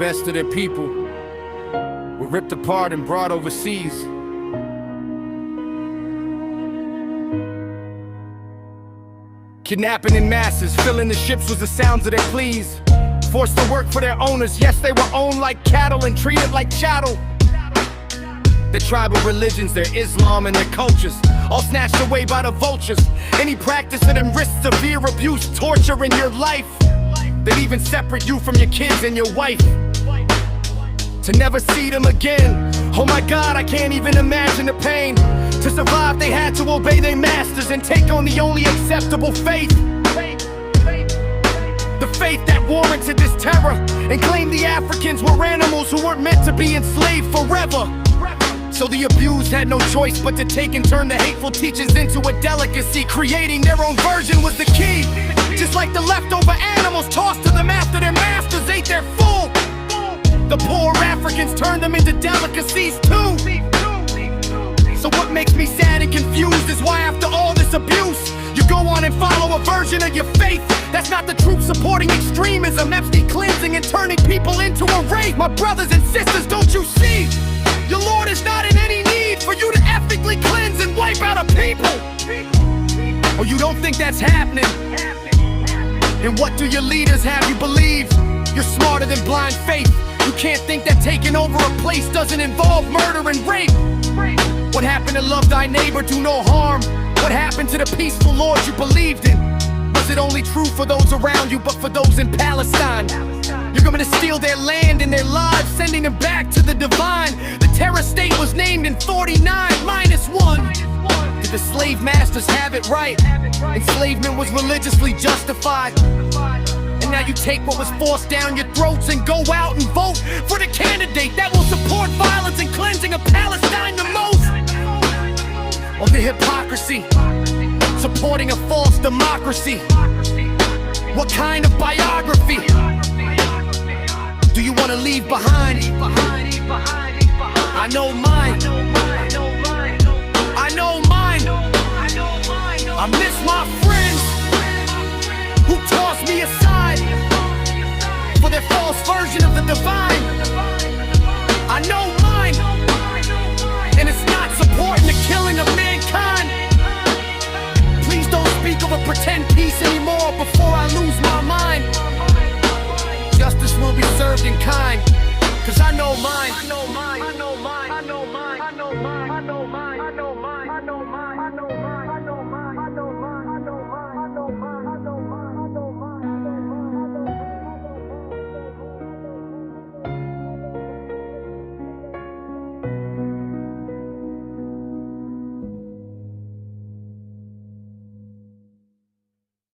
best of their people were ripped apart and brought overseas. Kidnapping in masses, filling the ships was the sounds of their pleas. Forced to work for their owners, yes, they were owned like cattle and treated like chattel. Their tribal religions, their Islam and their cultures, all snatched away by the vultures. Any practice of them risks severe abuse, torture in your life, that even separate you from your kids and your wife. To never see them again, oh my God, I can't even imagine the pain. To survive, they had to obey their masters and take on the only acceptable faith. The faith that warranted this terror and claimed the Africans were animals who weren't meant to be enslaved forever. So the abused had no choice but to take and turn the hateful teachings into a delicacy. Creating their own version was the key. Just like the leftover animals tossed to them after their masters ate their full, the poor Africans turned them into delicacies too. So what makes me sad and confused is why after all this abuse, you go on and follow a version of your faith that's not the truth, supporting extremism, Epstein cleansing and turning people into a race. My brothers and sisters, don't you see? Your Lord is not in any need for you to ethically cleanse and wipe out a people. Or you don't think that's happening? And what do your leaders have you believe? You're smarter than blind faith. You can't think that taking over a place doesn't involve murder and rape. What happened to love thy neighbor, do no harm? What happened to the peaceful Lord you believed in? Was it only true for those around you, but for those in Palestine? You're going to steal their land and their lives, sending them back to the divine. The terror state was named in 49 minus 1. Did the slave masters have it right? Enslavement was religiously justified. And now you take what was forced down your throats and go out and vote for the candidate that will support violence and cleansing of Palestine the most. Or the hypocrisy, supporting a false democracy. What kind of biography do you want to leave behind? I know mine. I know mine. I miss my friends who tossed me aside for their false version of the divine. I know mine. And it's not supporting the killing of mankind. Please don't speak of a pretend peace anymore before I lose my mind. Justice will be served in kind, 'cause I know mine.